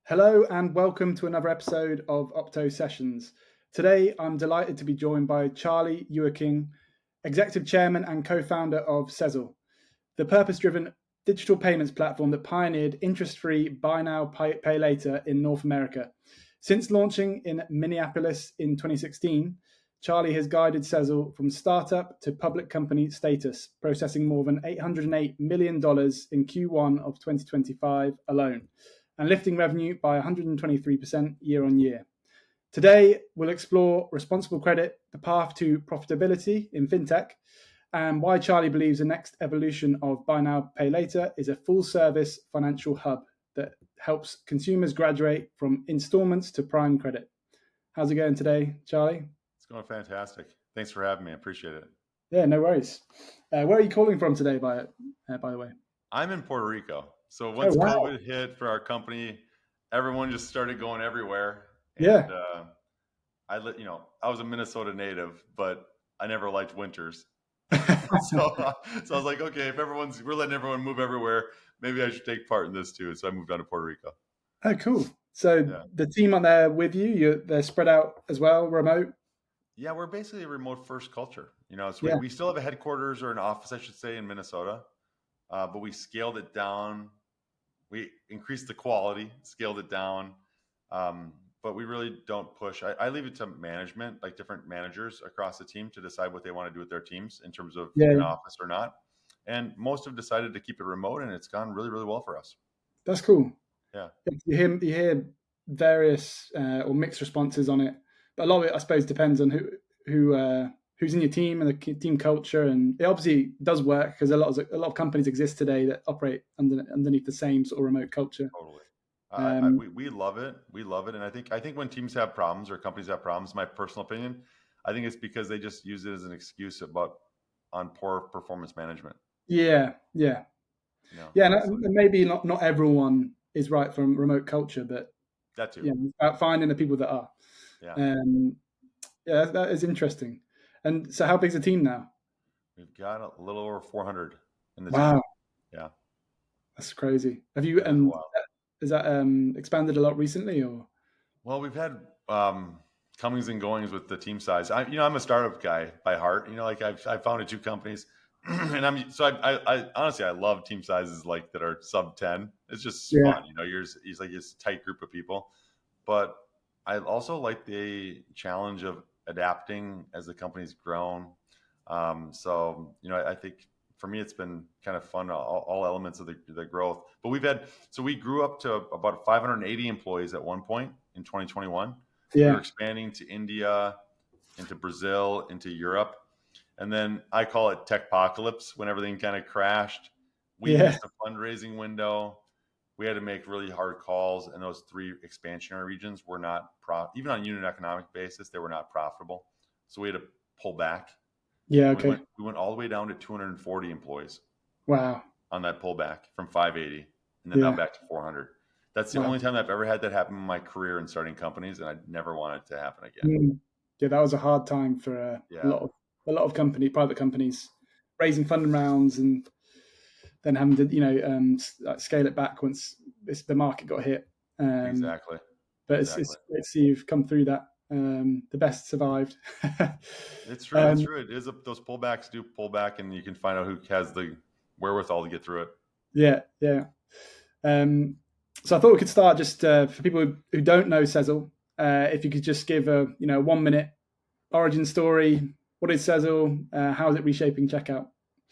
Hello and welcome to another episode of OPTO Sessions. Today, I'm delighted to be joined by Charlie Youakim, Executive Chairman and Co-Founder of Sezzle, the purpose-driven digital payments platform that pioneered interest-free buy now, pay later in North America. Since launching in Minneapolis in 2016, Charlie has guided Sezzle from startup to public company status, processing more than $808 million in Q1 of 2025 alone, and lifting revenue by 123% year on year. Today, we'll explore responsible credit, the path to profitability in Fintech, and why Charlie believes the next evolution of buy now, pay later is a full-service financial hub that helps consumers graduate from installments to prime credit. How's it going today, Charlie? It's going fantastic. Thanks for having me. I appreciate it. Yeah, no worries. Where are you calling from today, by the way? I'm in Puerto Rico. So once COVID hit for our company, everyone just started going everywhere. And I was a Minnesota native, but I never liked winters. so I was like, okay, if we're letting everyone move everywhere, maybe I should take part in this too. So I moved down to Puerto Rico. Oh, cool. So the team on there with you, they're spread out as well, remote? Yeah, we're basically a remote first culture. So we still have a headquarters or an office, I should say, in Minnesota, but we scaled it down. We increased the quality, scaled it down, but we really don't push. I leave it to management, like different managers across the team, to decide what they want to do with their teams in terms of an office or not. And most have decided to keep it remote, and it's gone really, really well for us. That's cool. Yeah. You hear various or mixed responses on it, but a lot of it, I suppose, depends on who's in your team and the team culture. And it obviously does work because a lot of companies exist today that operate underneath the same sort of remote culture. Totally. We love it. We love it. And I think when teams have problems or companies have problems, my personal opinion, I think it's because they just use it as an excuse on poor performance management. Yeah. And maybe not everyone is right from remote culture, but that too. It's about finding the people that are. That is interesting. And so, how big's the team now? We've got a little over 400 in the team. Wow. Yeah. That's crazy. Have you has that expanded a lot recently, or? Well, we've had comings and goings with the team size. I'm a startup guy by heart. I've founded 2 companies, and I honestly I love team sizes like that are sub 10. It's just fun. It's like this tight group of people. But I also like the challenge of adapting as the company's grown. I think for me, it's been kind of fun, all elements of the growth. But we grew up to about 580 employees at one point in 2021. Yeah. We were expanding to India, into Brazil, into Europe. And then I call it techpocalypse when everything kind of crashed. We missed a fundraising window. We had to make really hard calls, and those 3 expansionary regions were not even on a unit economic basis, they were not profitable. So we had to pull back. Yeah, okay. We went all the way down to 240 employees. Wow. On that pullback from 580, and then now back to 400. That's the only time I've ever had that happen in my career in starting companies, and I never want it to happen again. Yeah, that was a hard time for a lot of private companies, raising funding rounds and then having to scale it back once the market got hit. Exactly. But it's great to see you've come through that. The best survived. It's true. It's true. It is those pullbacks do pull back, and you can find out who has the wherewithal to get through it. Yeah. So I thought we could start just for people who don't know Sezzle. If you could just give a 1-minute origin story. What is Sezzle? How is it reshaping checkout?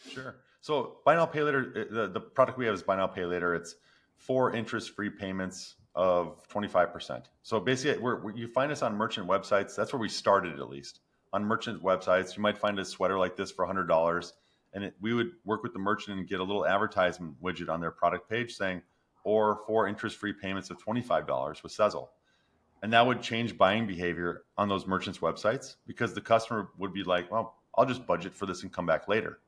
Sure. So buy now, pay later. The product we have is buy now, pay later. It's 4 interest-free payments of 25%. So basically, you find us on merchant websites. That's where we started, at least. On merchant websites, you might find a sweater like this for $100, and we would work with the merchant and get a little advertisement widget on their product page saying, or 4 interest-free payments of $25 with Sezzle. And that would change buying behavior on those merchants' websites, because the customer would be like, well, I'll just budget for this and come back later.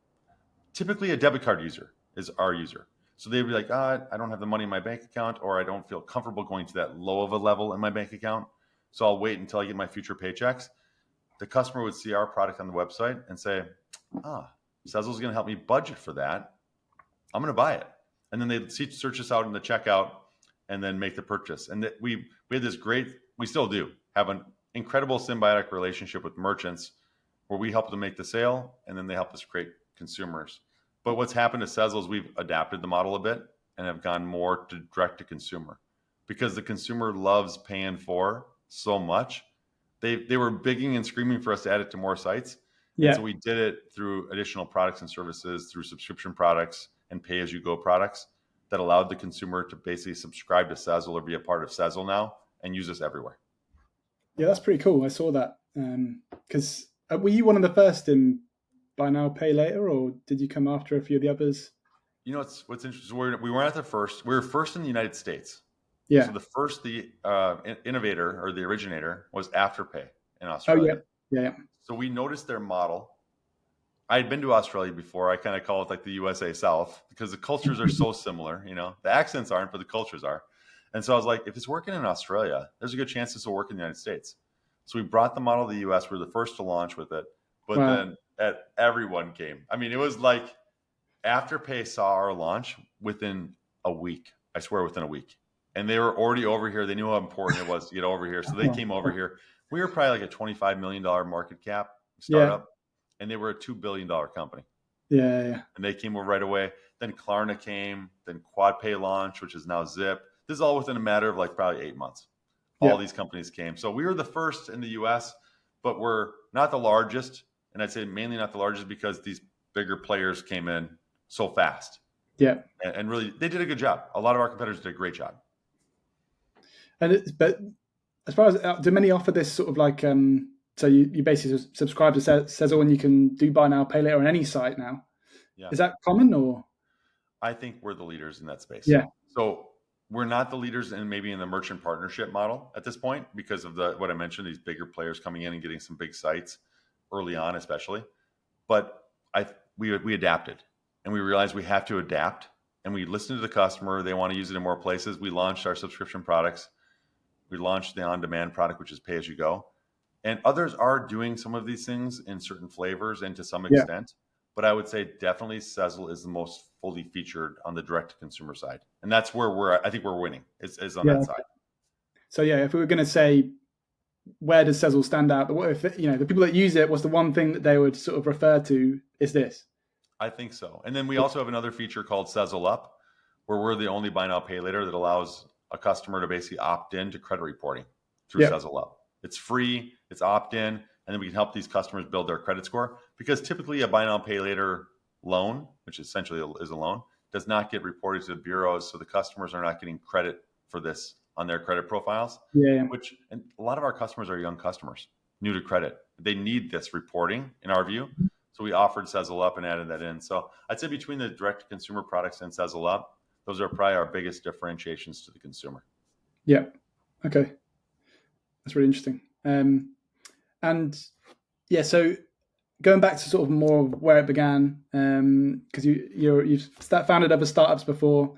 Typically, a debit card user is our user. So they'd be like, I don't have the money in my bank account, or I don't feel comfortable going to that low of a level in my bank account, so I'll wait until I get my future paychecks. The customer would see our product on the website and say, Sezzle's going to help me budget for that. I'm going to buy it. And then they'd search us out in the checkout, and then make the purchase. And that we had this great, we still do have an incredible symbiotic relationship with merchants where we help them make the sale and then they help us create consumers. But what's happened to Sezzle is we've adapted the model a bit and have gone more to direct to consumer because the consumer loves paying for so much. They were begging and screaming for us to add it to more sites. And Yeah. so we did it through additional products and services, through subscription products and pay-as-you-go products that allowed the consumer to basically subscribe to Sezzle or be a part of Sezzle now and use us everywhere. Yeah, that's pretty cool. I saw that. Because were you one of the first in buy now, pay later, or did you come after a few of the others? You know, what's interesting. We weren't at the first. We were first in the United States. So Yeah. the innovator or the originator was Afterpay in Oh, yeah. Australia. Yeah. So we noticed their model. I had been to Australia before. I kind of call it like the USA South because the cultures are so similar. You know, the accents aren't, but the cultures are. And so I was like, if it's working in Australia, there's a good chance this will work in the United States. So we brought the model to the US. We were the first to launch with it. But Wow. then everyone came. I mean, it was like Afterpay saw our launch within a week. I swear within a week. And they were already over here. They knew how important it was to get over here. So they came over here. We were probably like a $25 million market cap Yeah. startup, and they were a $2 billion company. Yeah. And they came over right away. Then Klarna came, then QuadPay launched, which is now Zip. This is all within a matter of like probably 8 months. All Yeah. these companies came. So we were the first in the US, but we're not the largest. And I'd say mainly not the largest because these bigger players came in so fast. Yeah. And really, they did a good job. A lot of our competitors did a great job. But as far as do many offer this sort of like so you basically subscribe to Sezzle and you can do buy now, pay later on any site now. Yeah. Is that common or? I think we're the leaders in that space. Yeah. So we're not the leaders in maybe in the merchant partnership model at this point because of what I mentioned, these bigger players coming in and getting some big sites early on, especially. But we adapted and we realized we have to adapt and we listened to the customer. They want to use it in more places. We launched our subscription products. We launched the on-demand product, which is pay as you go. And others are doing some of these things in certain flavors and to some Yeah. extent. But I would say definitely Sezzle is the most fully featured on the direct-to-consumer side. And that's where I think we're winning is on Yeah. that side. So yeah, if we were going to say where does Sezzle stand out, what if the people that use it, what's the one thing that they would sort of refer to is this? I think so. And then we also have another feature called Sezzle Up, where we're the only buy now, pay later that allows a customer to basically opt in to credit reporting through Yeah. Sezzle Up. It's free, it's opt in, and then we can help these customers build their credit score because typically a buy now, pay later loan, which essentially is a loan, does not get reported to the bureaus. So the customers are not getting credit for this on their credit profiles, Yeah. and a lot of our customers are young customers, new to credit. They need this reporting in our view. So we offered Sezzle Up and added that in. So I'd say between the direct consumer products and Sezzle Up, those are probably our biggest differentiations to the consumer. Yeah. Okay. That's really interesting. And yeah, so going back to sort of more of where it began, because you've founded other startups before.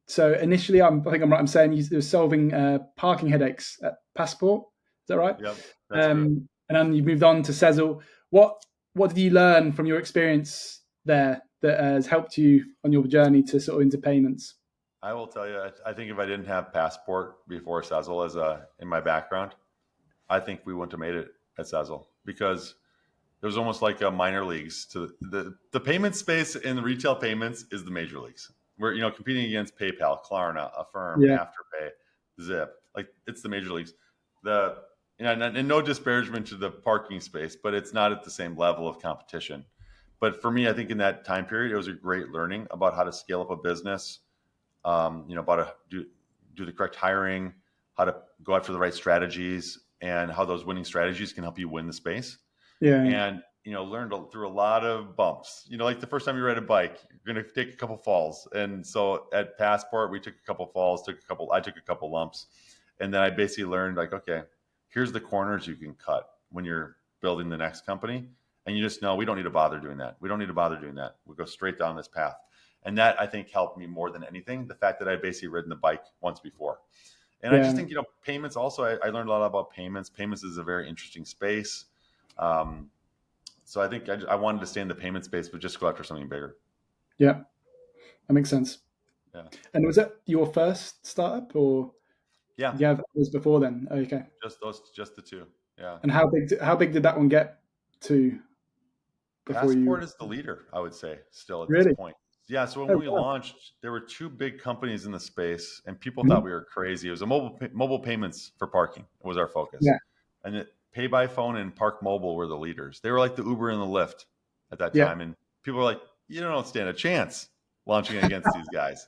So initially, I think I'm right. I'm saying you were solving parking headaches at Passport. Is that right? Yep, that's true. And then you moved on to Sezzle. What did you learn from your experience there that has helped you on your journey to sort of into payments? I will tell you, I think if I didn't have Passport before Sezzle in my background, I think we wouldn't have made it at Sezzle because it was almost like a minor leagues to the payment space in the retail payments is the major leagues. We're competing against PayPal, Klarna, Affirm, Yeah. Afterpay, Zip. Like it's the major leagues. And no disparagement to the parking space, but it's not at the same level of competition. But for me, I think in that time period, it was a great learning about how to scale up a business, about how to do the correct hiring, how to go after the right strategies, and how those winning strategies can help you win the space. Yeah. And learned through a lot of bumps. Like the first time you ride a bike, you're going to take a couple falls. And so at Passport, we took a couple falls, I took a couple lumps, and then I basically learned like, okay, here's the corners you can cut when you're building the next company. And you just know we don't need to bother doing that. We don't need to bother doing that. We go straight down this path. And that I think helped me more than anything. The fact that I basically ridden the bike once before. And I just think, payments also, I learned a lot about payments. Payments is a very interesting space. So I think I wanted to stay in the payment space, but just go after something bigger. Yeah, that makes sense. Yeah. And was that your first startup, or Yeah. did you have others before then? Okay. Just the two. Yeah. And how big did that one get to before you? Passport is the leader, I would say, still at this Really? point. Yeah. So when Oh, we wow. launched, there were two big companies in the space, and people thought Mhm. we were crazy. It was a mobile payments for parking was our focus, Yeah. and Pay by Phone and Park Mobile were the leaders. They were like the Uber and the Lyft at that Yeah. time, and people were like, "You don't stand a chance launching against these guys."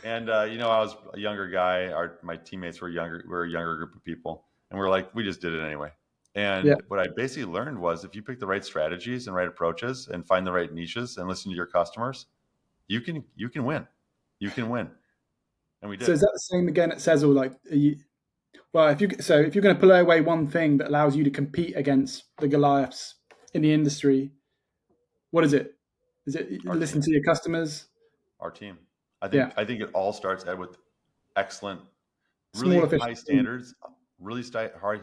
And I was a younger guy. My teammates were younger. We were a younger group of people, and we're like, we just did it anyway. Yeah. And what I basically learned was, if you pick the right strategies and right approaches, and find the right niches, and listen to your customers, you can win. You can win, and we So did. is that the same again at Sezzle? Like, well, if you're going to pull away one thing that allows you to compete against the Goliaths in the industry, what is it? Is it Our listen team, to your customers? our team. I Yeah. think I think it all starts with excellent, Small really efficient high team. standards,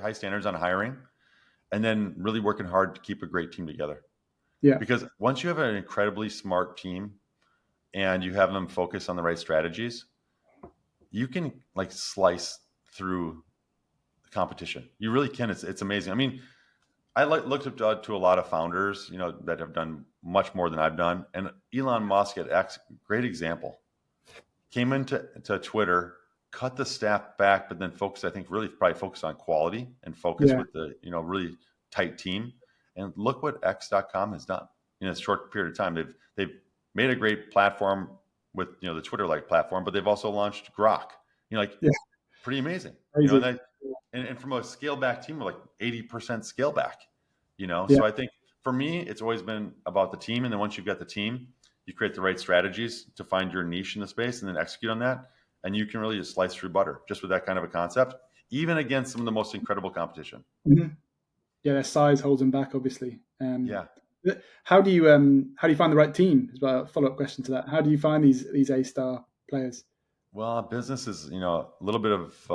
high standards on hiring, and then really working hard to keep a great team together. Yeah. Because once you have an incredibly smart team and you have them focus on the right strategies, you can like slice through the competition. You really can. It's amazing. I mean, I looked up to a lot of founders, that have done much more than I've done. And Elon Musk at X, great example, came into Twitter, cut the staff back, but then focused, I think, really probably focused on quality and focus Yeah. with the really tight team. And look what X.com has done in a short period of time. They've made a great platform with the Twitter-like platform, but they've also launched Grok. Like Yeah. pretty amazing. And Crazy. that and from a scale back team, we're like 80% scale back. Yeah. So I think for me, it's always been about the team. And then once you've got the team, you create the right strategies to find your niche in the space and then execute on that. And you can really just slice through butter just with that kind of a concept, even against some of the most incredible competition. Mhm. Yeah. Their size holds them back, obviously. Yeah. How do you find the right team? As well, a follow up question to that. How do you find these A-star players? Well, business is, a little bit of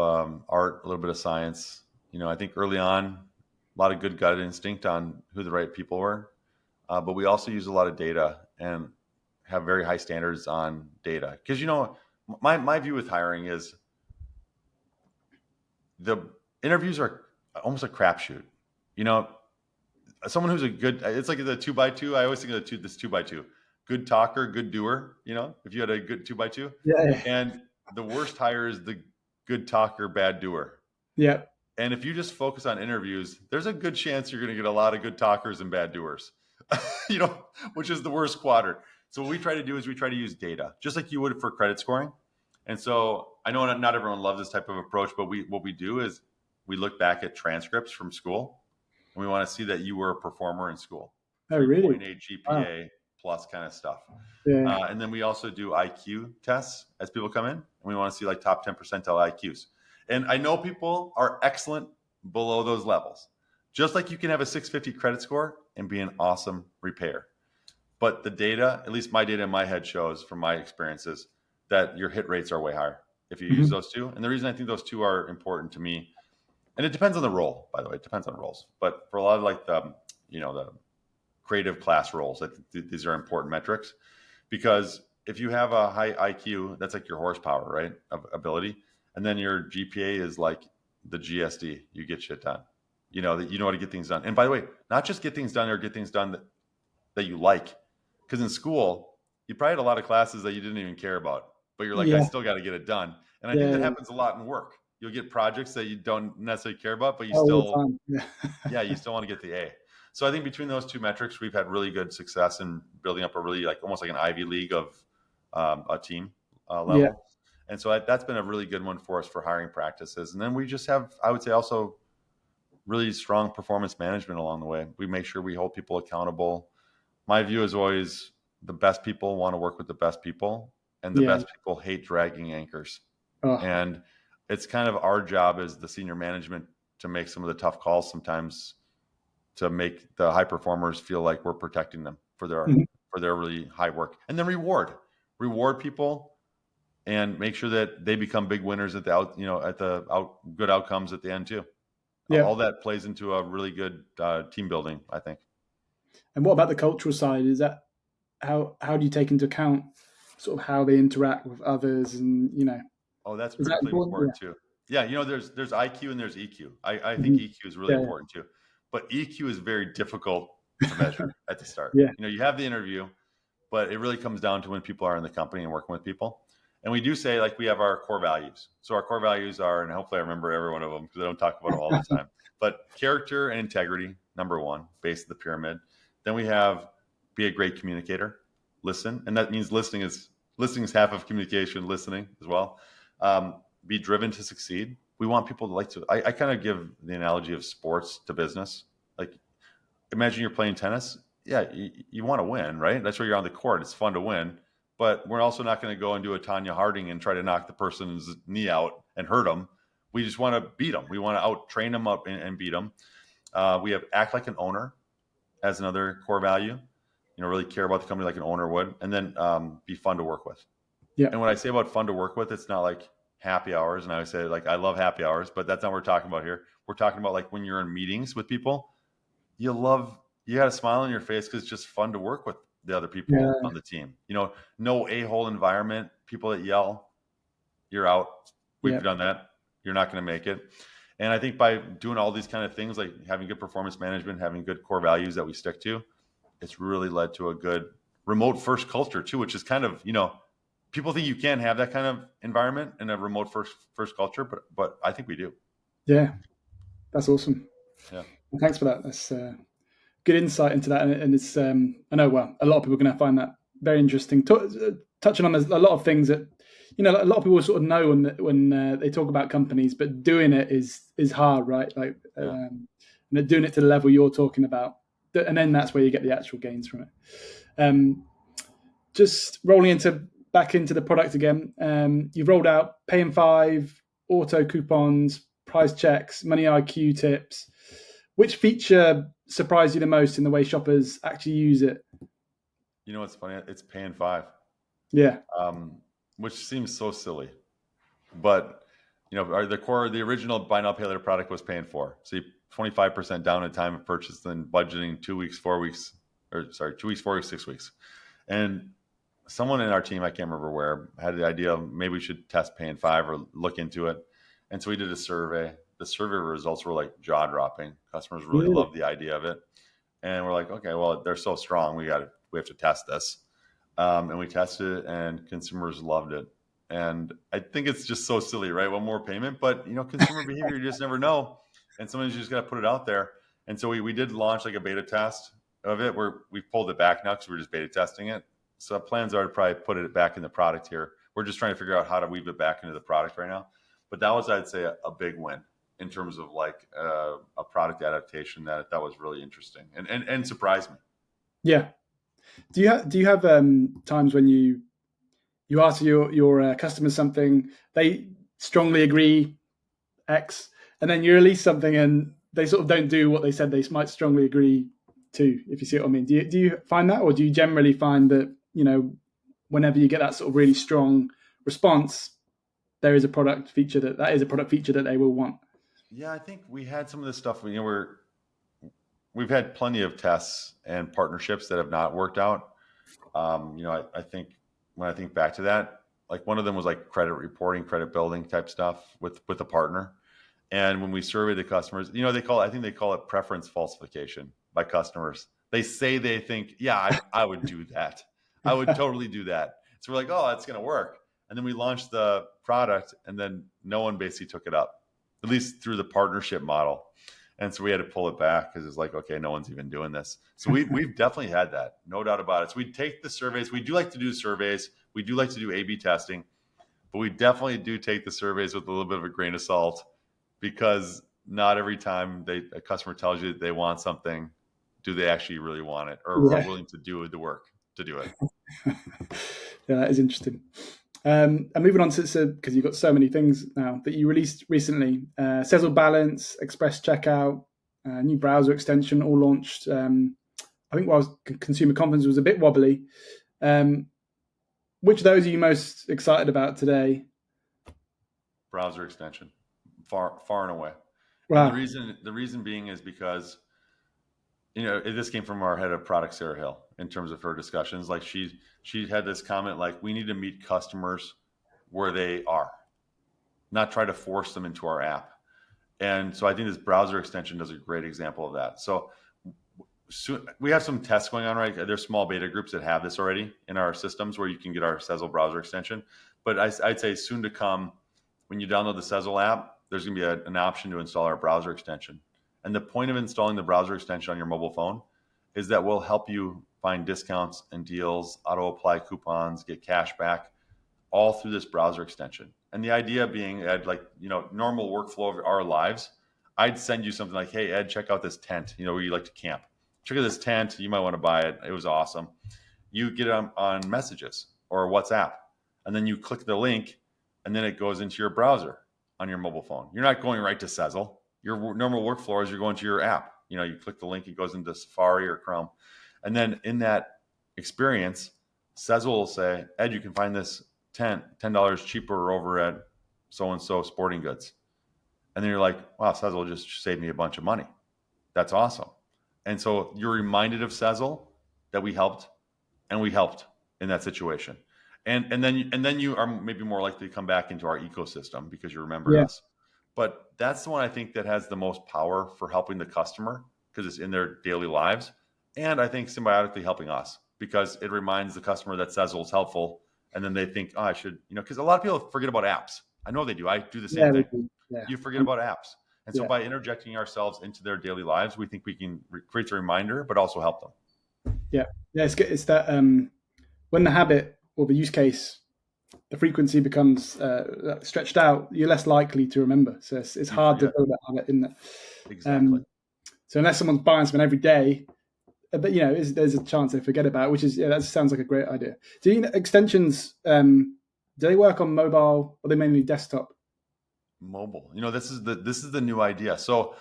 art, a little bit of science. I think early on, a lot of good gut instinct on who the right people were. But we also use a lot of data and have very high standards on data. Because, my view with hiring is the interviews are almost a crapshoot. You know, Someone who's it's like the 2x2. I always think of this 2x2. Good talker, good doer. If you had a good 2x2. Yeah. And the worst hire is the good talker, bad doer. Yeah. And if you just focus on interviews, there's a good chance you're going to get a lot of good talkers and bad doers, which is the worst quadrant. So what we try to do is we try to use data, just like you would for credit scoring. And so I know not everyone loves this type of approach, but what we do is we look back at transcripts from school, and we want to see that you were a performer in school, Oh, really? 3.8 Wow. GPA plus kind of stuff. Yeah. And then we also do IQ tests as people come in, and we want to see like top 10 percentile IQs. And I know people are excellent below those levels. Just like you can have a 650 credit score and be an awesome repair. But the data, at least my data in my head shows from my experiences, that your hit rates are way higher if you use Mhm. those two. And the reason I think those two are important to me, and it depends on the role, by the way, it depends on roles. But for a lot of like the creative class roles, these are important metrics, because if you have a high IQ, that's like your horsepower, right, of ability, and then your GPA is like the GSD, you get shit done. That you know how to get things done. And by the way, not just get things done or get things done that you like, because in school you probably had a lot of classes that you didn't even care about, but you're like, I Yeah. still got to get it done. And I think that Yeah. happens a lot in work. You'll get projects that you don't necessarily care about, but you All the still, time. Yeah. yeah, you still want to get the A. So I think between those two metrics, we've had really good success in building up a really like almost like an Ivy League of a team Yeah. level. And so that's been a really good one for us for hiring practices. And then we just have, I would say, also really strong performance management along the way. We make sure we hold people accountable. My view is always the best people want to work with the best people, and the Yeah. best people hate dragging anchors. Oh, And it's kind of our job as the senior management to make some of the tough calls sometimes, to make the high performers feel like we're protecting them for their mhm. really high work, and then reward people and make sure that they become big winners at good outcomes at the end too. Yeah. All that plays into a really good team building, I think. And what about the cultural side? Is that how do you take into account? sort of how they interact with others, and Oh, that's is that critically important? important too. Yeah, there's IQ and there's EQ. I think Mhm. EQ is really Yeah, important too, but EQ is very difficult to measure at the start. yeah, You have the interview, but it really comes down to when people are in the company and working with people. And we do say, like, we have our core values. So our core values are, and hopefully I remember every one of them because I don't talk about them all the time, but character and integrity, number one, base of the pyramid. Then we have be a great communicator, listen. And that means listening is half of communication, listening as well. Be driven to succeed. We want people to I kind of give the analogy of sports to business. Like, imagine you're playing tennis. Yeah, you want to win, right? That's where you're on the court. It's fun to win, but we're also not going to go and do a Tanya Harding and try to knock the person's knee out and hurt them. We just want to beat them. We want to out train them up and beat them. We have act like an owner as another core value. Really care about the company like an owner would, and then be fun to work with. yeah, And when I say about fun to work with, it's not like happy hours. And I would say, like, I love happy hours, but that's not what we're talking about here. We're talking about, like, when you're in meetings with people, you got a smile on your face because it's just fun to work with the other people yeah, on the team. No a-hole environment, people that yell, you're out. We've yeah, done that. You're not going to make it. And I think by doing all these kind of things, like having good performance management, having good core values that we stick to, it's really led to a good remote first culture too, which is kind of, people think you can't have that kind of environment in a remote first culture, but I think we do. yeah. That's awesome. Yeah. Well, thanks for that. That's good insight into that, and it's I know a lot of people are going to find that very interesting. Touching on there's a lot of things that a lot of people sort of know when they talk about companies, but doing it is hard, right? Like Yeah. doing it to the level you're talking about, and then that's where you get the actual gains from it. Just rolling back into the product again. You've rolled out Pay in 5, auto coupons, price checks, Money IQ tips. Which feature surprised you the most in the way shoppers actually use it? What's funny? It's Pay in 5, Yeah, which seems so silly, but the original buy now pay later product was Pay in 4. So 25% down at time of purchase, then budgeting 2 weeks, 4 weeks, 2 weeks, 4 weeks, 6 weeks. And someone in our team, I can't remember where, had the idea of maybe we should test Pay in 5 or look into it. And so we did a survey. The survey results were like jaw dropping. Customers really really. loved the idea of it. And we're like, okay, well, they're so strong. We have to test this. And we tested it, and consumers loved it. And I think it's just so silly, right? One more payment, but consumer behavior, you just never know. And sometimes you just got to put it out there. And so we did launch like a beta test of it, where we pulled it back now because we're just beta testing it. So plans are to probably put it back in the product here. We're just trying to figure out how to weave it back into the product right now. But that was, I'd say, a big win in terms of like a product adaptation that was really interesting and surprised me. Yeah. Do you have times when you ask your customers something, they strongly agree X, and then you release something and they sort of don't do what they said they might strongly agree to, if you see what I mean? Do you find that, or do you generally find that whenever you get that sort of really strong response, there is a product feature that is a product feature that they will want? Yeah, I think we had some of this stuff. We've had plenty of tests and partnerships that have not worked out. I think when I think back to that, like one of them was like credit reporting, credit building type stuff with a partner. And when we survey the customers, I think they call it preference falsification by customers. They say they think, yeah, I would do that. I would totally do that. So we're like, oh, that's going to work. And then we launched the product, and then no one basically took it up, at least through the partnership model. And so we had to pull it back because it's like, okay, no one's even doing this. So we've definitely had that, no doubt about it. So we take the surveys. We do like to do surveys. We do like to do A/B testing, but we definitely do take the surveys with a little bit of a grain of salt, because not every time a customer tells you that they want something, do they actually really want it or are Yeah. willing to do the work to do it. Yeah, that is interesting. And moving on to, because you've got so many things now that you released recently, Sezzle Balance, Express Checkout, new browser extension, all launched. I think while consumer confidence was a bit wobbly, um, which of those are you most excited about today? Browser extension, far and away. And the Wow. reason being is because this came from our head of product, Sarah Hill, in terms of her discussions. Like she had this comment, like, we need to meet customers where they are, not try to force them into our app. And so I think this browser extension does a great example of that. So we have some tests going on, right? There's small beta groups that have this already in our systems where you can get our Sezzle browser extension. But I'd say soon to come, when you download the Sezzle app, there's going to be an option to install our browser extension. And the point of installing the browser extension on your mobile phone is that we'll help you find discounts and deals, auto apply coupons, get cash back, all through this browser extension. And the idea being, Ed, like, normal workflow of our lives, I'd send you something like, hey, Ed, check out this tent, where you like to camp. Check out this tent. You might want to buy it. It was awesome. You get it on messages or WhatsApp, and then you click the link, and then it goes into your browser on your mobile phone. You're not going right to Sezzle. Your normal workflow is you're going to your app. You click the link, it goes into Safari or Chrome. And then in that experience, Sezzle will say, Ed, you can find this tent $10 cheaper over at so-and-so sporting goods. And then you're like, wow, Sezzle just saved me a bunch of money. That's awesome. And so you're reminded of Sezzle, that we helped in that situation. And then you are maybe more likely to come back into our ecosystem because you remembered us. But that's the one I think that has the most power for helping the customer because it's in their daily lives. And I think symbiotically helping us because it reminds the customer that Sezzle is helpful. And then they think, oh, I should, because a lot of people forget about apps. I know they do. I do the same thing. You forget about apps. And so by interjecting ourselves into their daily lives, we think we can create a reminder, but also help them. Yeah. It's good. It's that when the habit or the use case, the frequency becomes stretched out, you're less likely to remember. So it's hard to build that habit in there. Exactly. So unless someone's buying something every day, but there's a chance they forget about it, which is that sounds like a great idea. Do extensions? Do they work on mobile or are they mainly desktop? Mobile. This is the new idea. So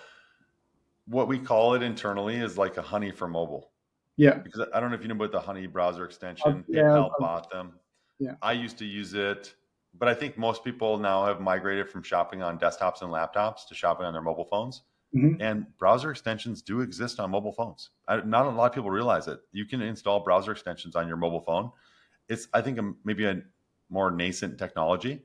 what we call it internally is like a honey for mobile. Yeah. Because I don't know if you know about the honey browser extension. PayPal bought them. Yeah. I used to use it, but I think most people now have migrated from shopping on desktops and laptops to shopping on their mobile phones. Mm-hmm. And browser extensions do exist on mobile phones. Not a lot of people realize it. You can install browser extensions on your mobile phone. It's, I think, maybe a more nascent technology.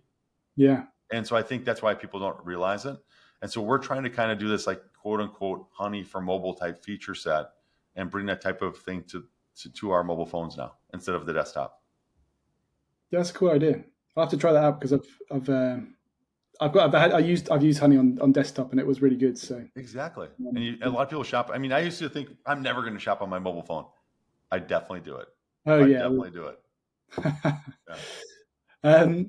Yeah. And so I think that's why people don't realize it. And so we're trying to kind of do this like quote unquote honey for mobile type feature set and bring that type of thing to our mobile phones now instead of the desktop. Yeah, that's a cool idea. I'll have to try that out because I've used honey on desktop and it was really good. So exactly. And a lot of people shop. I mean, I used to think I'm never going to shop on my mobile phone. I definitely do it. Definitely do it. Yeah.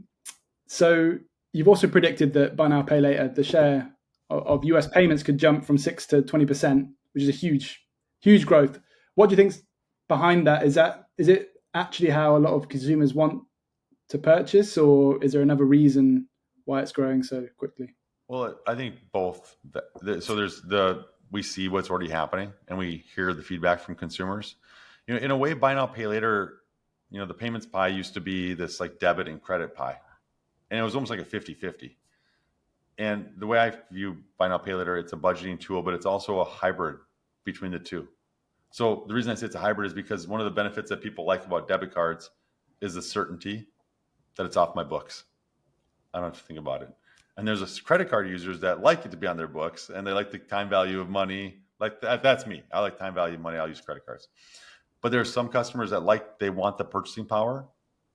So you've also predicted that buy now, pay later, the share of US payments could jump from 6 to 20%, which is a huge growth. What do you think's behind that? Is it actually how a lot of consumers want to purchase, or is there another reason why it's growing so quickly? Well, I think both. So we see what's already happening and we hear the feedback from consumers. In a way, buy now, pay later, the payments pie used to be this like debit and credit pie. And it was almost like a 50-50. And the way I view buy now, pay later, it's a budgeting tool, but it's also a hybrid between the two. So the reason I say it's a hybrid is because one of the benefits that people like about debit cards is the certainty that it's off my books. I don't have to think about it. And there's a credit card users that like it to be on their books and they like the time value of money. Like that's me. I like time value of money. I'll use credit cards. But there's some customers that they want the purchasing power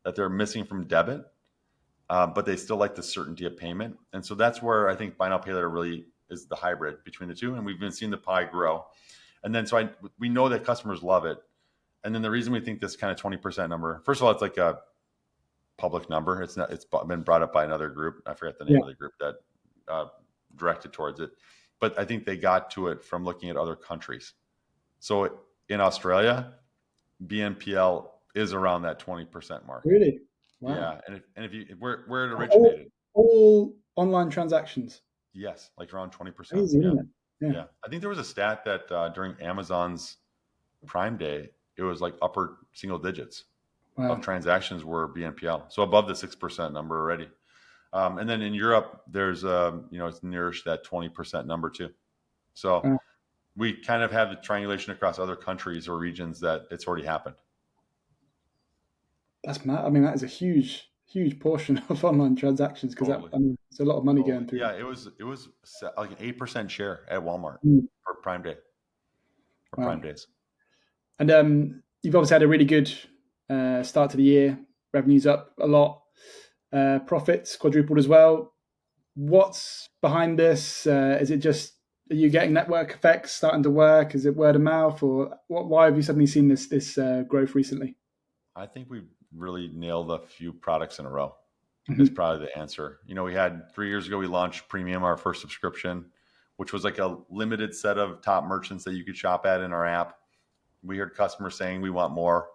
that they're missing from debit. But they still like the certainty of payment. And so that's where I think buy now, pay later really is the hybrid between the two. And we've been seeing the pie grow. And then we know that customers love it. And then the reason we think this kind of 20% number, first of all, it's like a public number. It's been brought up by another group. I forget the name of the group that directed towards it. But I think they got to it from looking at other countries. So in Australia, BNPL is around that 20% mark. Really? Wow. Yeah, and if you where it originated, all online transactions. Yes, like around 20%. Crazy, isn't it? Yeah. I think there was a stat that during Amazon's Prime Day, it was like upper single digits of transactions were BNPL, so above the 6% number already. And then in Europe, there's it's nearish that 20% number too. So we kind of have the triangulation across other countries or regions that it's already happened. That's mad. I mean, that is a huge portion of online transactions because Totally. it's a lot of money going through. Yeah, it was like an 8% share at Walmart for Prime Day or Wow. Prime Days. And you've obviously had a really good start to the year. Revenues up a lot, profits quadrupled as well. What's behind this? Is it just, are you getting network effects starting to work? Is it word of mouth, or why have you suddenly seen this growth recently? I think we really nailed a few products in a row. Mm-hmm. Is probably the answer. We had 3 years ago, we launched Premium, our first subscription, which was like a limited set of top merchants that you could shop at in our app. We heard customers saying we want more.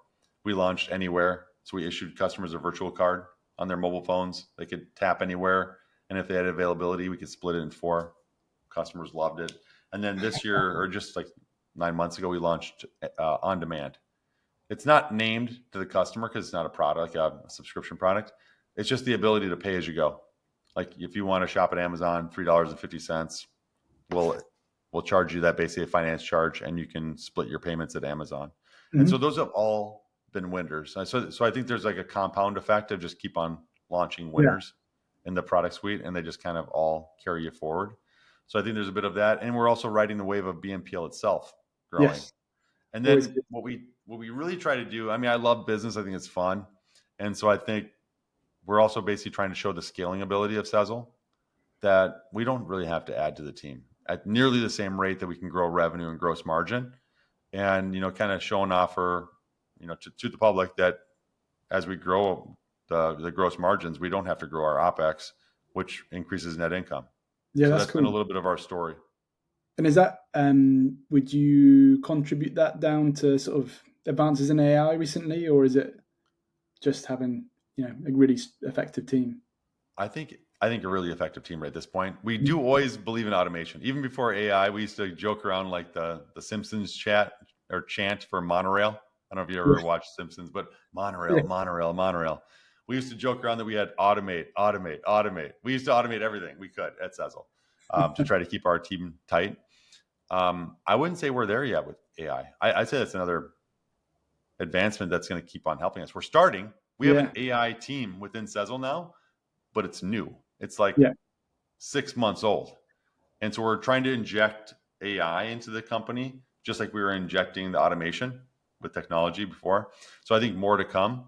We launched Anywhere. So we issued customers a virtual card on their mobile phones. They could tap anywhere. And if they had availability, we could split it in 4. Customers loved it. And then this year, or just like 9 months ago, we launched On Demand. It's not named to the customer because it's not a product, a subscription product. It's just the ability to pay as you go. Like if you want to shop at Amazon, $3.50, we'll charge you that, basically a finance charge, and you can split your payments at Amazon. Mm-hmm. And so those have all been winners. So I think there's like a compound effect of just keep on launching winners in the product suite, and they just kind of all carry you forward. So I think there's a bit of that, and we're also riding the wave of BNPL itself growing. Yes. And then what we really try to do, I mean, I love business. I think it's fun. And so I think we're also basically trying to show the scaling ability of Sezzle, that we don't really have to add to the team at nearly the same rate that we can grow revenue and gross margin. And, kind of showing off to the public that as we grow the gross margins, we don't have to grow our OPEX, which increases net income. Yeah, so that's that's cool. been a little bit of our story. And is that, would you contribute that down to sort of advances in AI recently, or is it just having, a really effective team? I think a really effective team right at this point. We do always believe in automation. Even before AI, we used to joke around like the Simpsons chant for monorail. I don't know if you ever watched Simpsons, but monorail. We used to joke around that we had automate. We used to automate everything we could at Sezzle to try to keep our team tight. I wouldn't say we're there yet with AI. I'd say that's another advancement that's going to keep on helping us. We're starting. We have an AI team within Sezzle now, but it's new. It's like 6 months old. And so we're trying to inject AI into the company, just like we were injecting the automation with technology before. So I think more to come.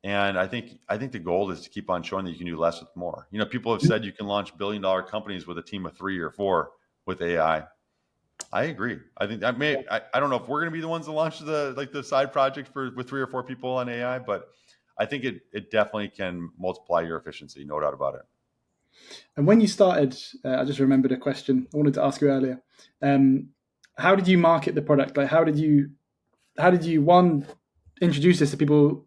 And I think the goal is to keep on showing that you can do less with more. People have said you can launch billion-dollar companies with a team of 3 or 4 with AI. I agree. I think that I don't know if we're going to be the ones to launch the side project with 3 or 4 people on AI, but I think it definitely can multiply your efficiency, no doubt about it. And when you started, I just remembered a question I wanted to ask you earlier. How did you market the product? Like, how did you one, introduce this to people,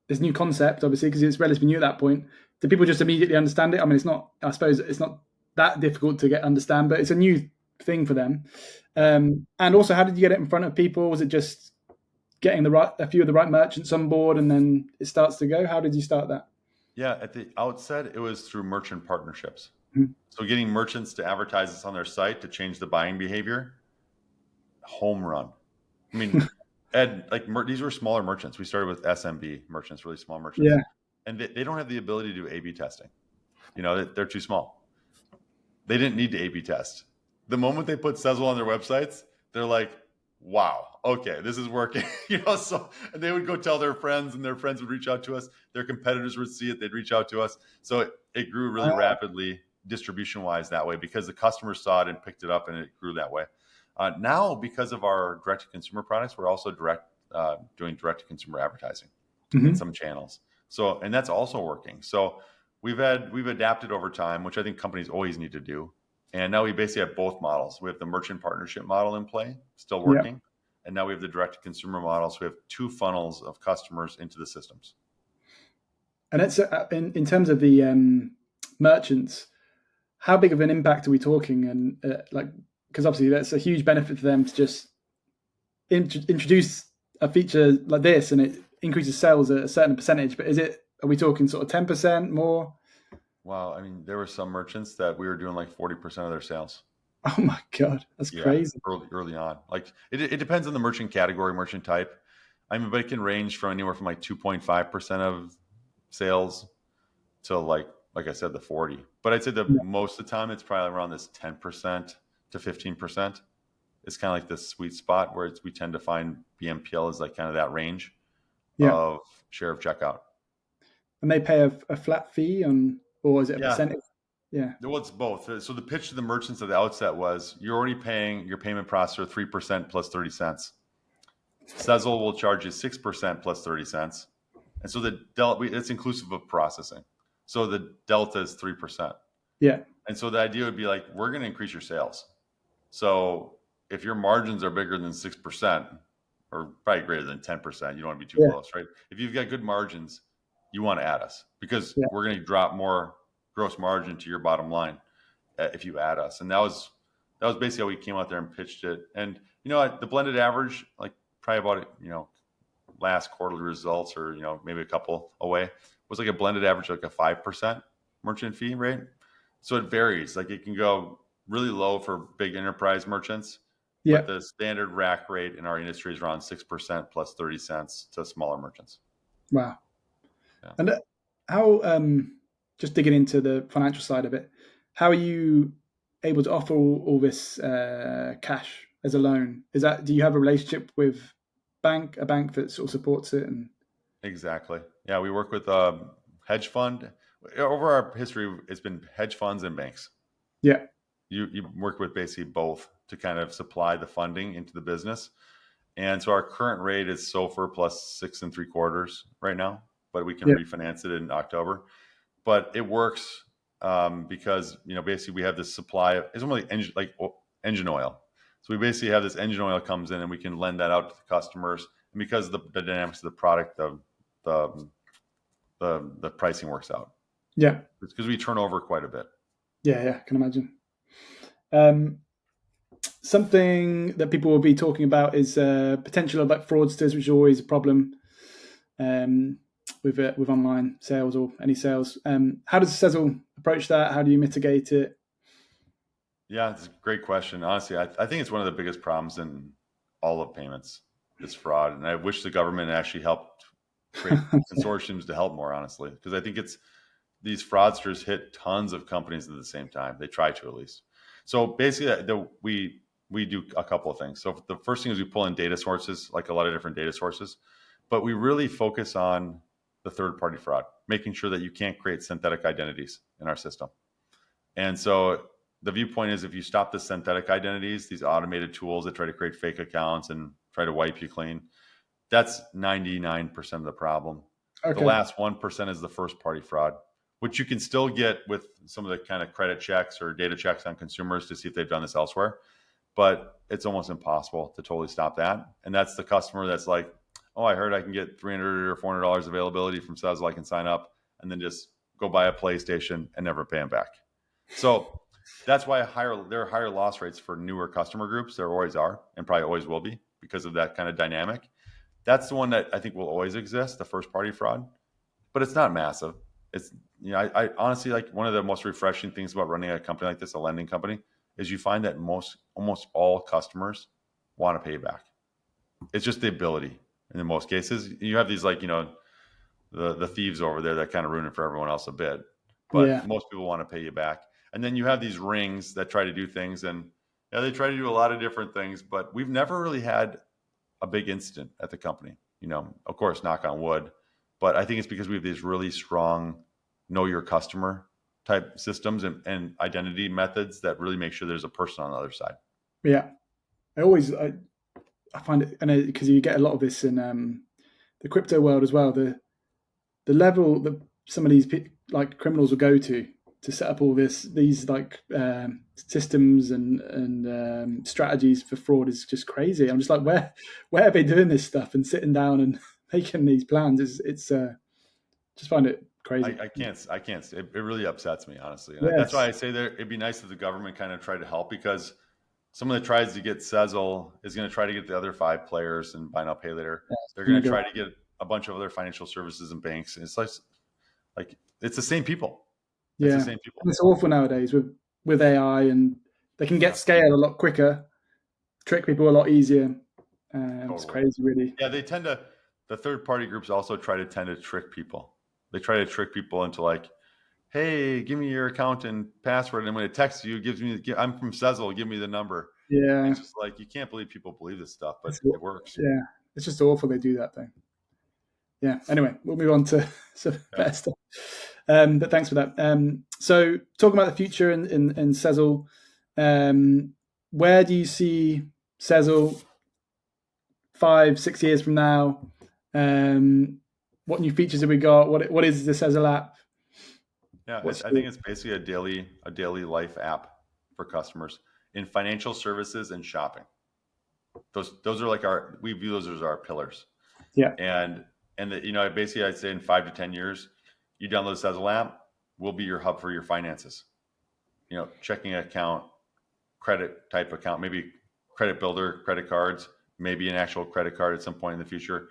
this new concept, obviously, because it's relatively new at that point? Did people just immediately understand it? I mean, I suppose it's not that difficult to understand, but it's a new thing for them. And also, how did you get it in front of people? Was it just getting a few of the right merchants on board, and then it starts to go? How did you start that? Yeah, at the outset, it was through merchant partnerships. Mm-hmm. So getting merchants to advertise us on their site to change the buying behavior, home run. I mean, these were smaller merchants. We started with SMB merchants, really small merchants. Yeah. And they don't have the ability to do A/B testing. They're too small. They didn't need to A/B test. The moment they put Sezzle on their websites, they're like, wow, okay, this is working. So and they would go tell their friends, and their friends would reach out to us. Their competitors would see it, they'd reach out to us. So it grew really rapidly distribution-wise that way, because the customers saw it and picked it up, and it grew that way. Now, because of our direct-to-consumer products, we're also doing direct-to-consumer advertising in some channels. So, and that's also working. So we've adapted over time, which I think companies always need to do. And now we basically have both models. We have the merchant partnership model in play, still working. And now we have the direct-to-consumer model. So we have 2 funnels of customers into the systems. And it's in terms of the merchants, how big of an impact are we talking? And because obviously that's a huge benefit for them to just introduce a feature like this, and it increases sales at a certain percentage. But are we talking sort of 10% more? Wow. I mean, there were some merchants that we were doing like 40% of their sales. Oh my God, that's Yeah, crazy. early on. Like it depends on the merchant category, merchant type. I mean, but it can range from anywhere from like 2.5% of sales to like I said, the 40. But I'd say the Yeah. most of the time it's probably around this 10% to 15%. It's kind of like this sweet spot where we tend to find BNPL is like kind of that range Yeah. of share of checkout. And they pay a flat fee on, or is it a Yeah. percentage? Yeah. Well, it's both. So the pitch to the merchants at the outset was you're already paying your payment processor 3% plus 30 cents. Sezzle will charge you 6% plus 30 cents. And so the delta, it's inclusive of processing. So the delta is 3%. Yeah. And so the idea would be like, we're going to increase your sales. So if your margins are bigger than 6%, or probably greater than 10%, you don't want to be too Yeah. close, right? If you've got good margins, you want to add us because Yeah. we're going to drop more gross margin to your bottom line if you add us. And that was basically how we came out there and pitched it. And the blended average, like probably about last quarterly results, or maybe a couple away, was like a blended average like a 5% merchant fee rate. So it varies. Like it can go really low for big enterprise merchants, Yeah. but the standard rack rate in our industry is around 6% plus 30 cents to smaller merchants. Wow. Yeah. And how, just digging into the financial side of it, how are you able to offer all this cash as a loan? Do you have a relationship with a bank that sort of supports it? And Exactly. Yeah, we work with a hedge fund. Over our history, it's been hedge funds and banks. yeah. You work with basically both to kind of supply the funding into the business. And so our current rate is SOFR plus 6.75 right now, but we can Yeah. refinance it in October. But it works because basically we have this supply of it's only engine oil. So we basically have this engine oil comes in and we can lend that out to the customers. And because of the dynamics of the product, the the pricing works out. Yeah. It's because we turn over quite a bit. Yeah. Yeah. I can imagine. Um, Something that people will be talking about is potential of like fraudsters, which is always a problem um, with online sales or any sales. How does Sezzle approach that? How do you mitigate it? Yeah, it's a great question. Honestly, I think it's one of the biggest problems in all of payments is fraud. And I wish the government actually helped create consortiums to help more, honestly, because I think it's these fraudsters hit tons of companies at the same time. They try to at least. So basically, we do a couple of things. So the first thing is we pull in data sources, like a lot of different data sources, but we really focus on the third party fraud, making sure that you can't create synthetic identities in our system. And so the viewpoint is if you stop the synthetic identities, these automated tools that try to create fake accounts and try to wipe you clean, that's 99% of the problem. The Okay. last 1% is the first party fraud, which you can still get with some of the kind of credit checks or data checks on consumers to see if they've done this elsewhere. But it's almost impossible to totally stop that. And that's the customer that's like, oh, I heard I can get $300 or $400 availability from Sezzle. I can sign up and then just go buy a PlayStation and never pay them back. So that's why there are higher loss rates for newer customer groups. There always are and probably always will be because of that kind of dynamic. That's the one that I think will always exist, the first party fraud, but it's not massive. It's I honestly like one of the most refreshing things about running a company like this, a lending company, is you find that almost all customers want to pay back. It's just the ability in most cases. You have these the thieves over there that kind of ruin it for everyone else a bit, but Yeah. most people want to pay you back. And then you have these rings that try to do things, and yeah, they try to do a lot of different things, but we've never really had a big incident at the company. Of course, knock on wood, but I think it's because we have these really strong know your customer type systems and identity methods that really make sure there's a person on the other side. Yeah. I find it, and because you get a lot of this in the crypto world as well. The level that some of these like criminals will go to set up all these like systems and strategies for fraud is just crazy. I'm just like, where are they doing this stuff and sitting down and making these plans? It's just find it crazy. I can't. It really upsets me, honestly. And that's why Yes. I say that it'd be nice if the government kind of tried to help because someone that tries to get Sezzle is going to try to get the other five players and buy now pay later. Yes. They're Gonna going to go. try to get a bunch of other financial services and banks. And it's like it's the same people. It's the Yeah. same people. And it's awful nowadays with AI and they can get scale a lot quicker, trick people a lot easier. It's Totally. crazy, really. Yeah, the third party groups also tend to trick people. They try to trick people into like, hey, give me your account and password. And when it texts you, it gives me, I'm from Sezzle, give me the number. Yeah, It's just like, you can't believe people believe this stuff, but it works. yeah, it's just awful they do that, though. Yeah. Anyway, we'll move on to some better stuff. But thanks for that. So talking about the future in Sezzle, where do you see Sezzle 5-6 years from now? What new features have we got? What is the Sezzle app? Yeah, I think it's basically a daily life app for customers in financial services and shopping. Those are like we view those as our pillars. Yeah. And basically I'd say in 5 to 10 years, you download the Sezzle app, will be your hub for your finances. Checking account, credit type account, maybe credit builder, credit cards, maybe an actual credit card at some point in the future.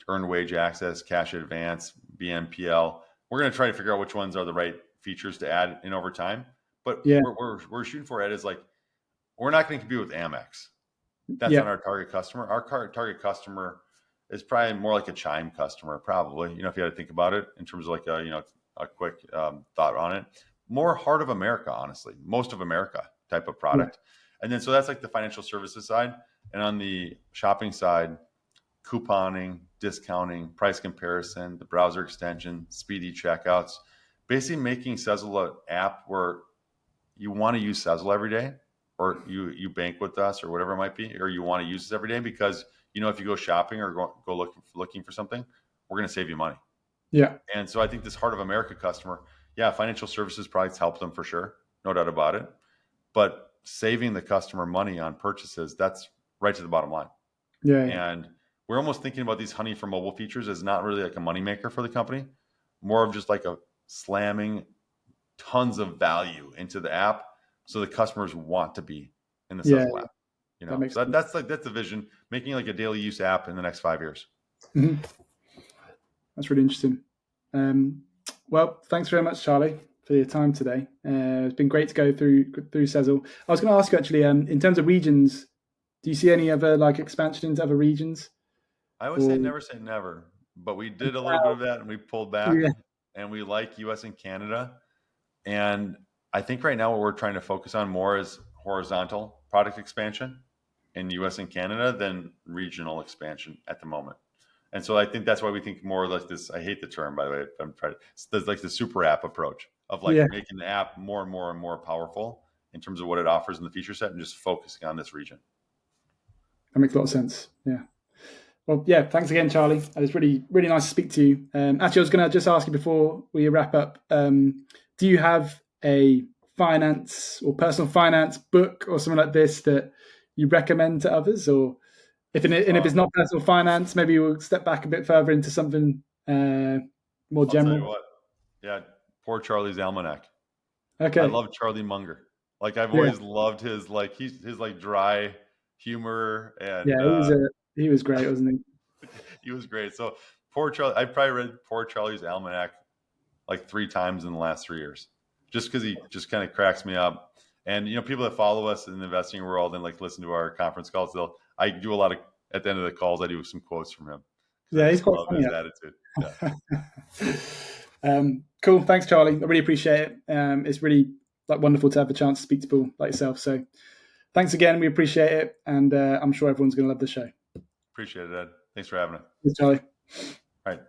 Earned wage access, cash advance, BNPL. We're going to try to figure out which ones are the right features to add in over time. But Yeah. we're shooting for, Ed, is like, we're not going to compete with Amex. That's not our target customer. Our target customer is probably more like a Chime customer, probably. If you had to think about it in terms of like a quick thought on it. More heart of America, honestly, most of America type of product. Yeah. And then so that's like the financial services side, and on the shopping side, couponing, discounting, price comparison, the browser extension, speedy checkouts, basically making Sezzle an app where you want to use Sezzle every day, or you bank with us or whatever it might be, or you want to use this every day because if you go shopping or go looking for something, we're going to save you money. Yeah. And so I think this heart of America customer, financial services products help them for sure, no doubt about it. But saving the customer money on purchases, that's right to the bottom line. Yeah. And we're almost thinking about these Honey for Mobile features as not really like a moneymaker for the company, more of just like a slamming tons of value into the app so the customers want to be in the Sezzle app. That's the vision, making like a daily use app in the next 5 years. Mm-hmm. That's really interesting. Well, thanks very much, Charlie, for your time today. It's been great to go through Sezzle. I was going to ask you actually, in terms of regions, do you see any other like expansion into other regions? I would say never, but we did a little bit of that and we pulled back, and we like US and Canada. And I think right now what we're trying to focus on more is horizontal product expansion in US and Canada than regional expansion at the moment. And so I think that's why we think more like this. I hate the term, by the way. I'm trying to, like the super app approach of like making the app more and more and more powerful in terms of what it offers in the feature set, and just focusing on this region. That makes a lot of sense. Yeah. Well, yeah. Thanks again, Charlie. It was really, really nice to speak to you. Actually, I was going to just ask you before we wrap up. Do you have a finance or personal finance book or something like this that you recommend to others, or if it's not personal finance, maybe we'll step back a bit further into something more general. I'll tell you what. Yeah, Poor Charlie's Almanac. Okay. I love Charlie Munger. Like I've always loved his like his like dry humor, and he was great, wasn't he? He was great. So Poor Charlie, I probably read Poor Charlie's Almanac like 3 times in the last 3 years, just because he just kind of cracks me up. And people that follow us in the investing world and like listen to our conference calls, I do a lot of, at the end of the calls, I do some quotes from him. Yeah, he's quite funny. His attitude. Yeah. Cool. Thanks, Charlie. I really appreciate it. It's really wonderful to have the chance to speak to people like yourself. So thanks again. We appreciate it. And I'm sure everyone's going to love the show. Appreciate it, Ed. Thanks for having us. Thanks, Charlie. All right.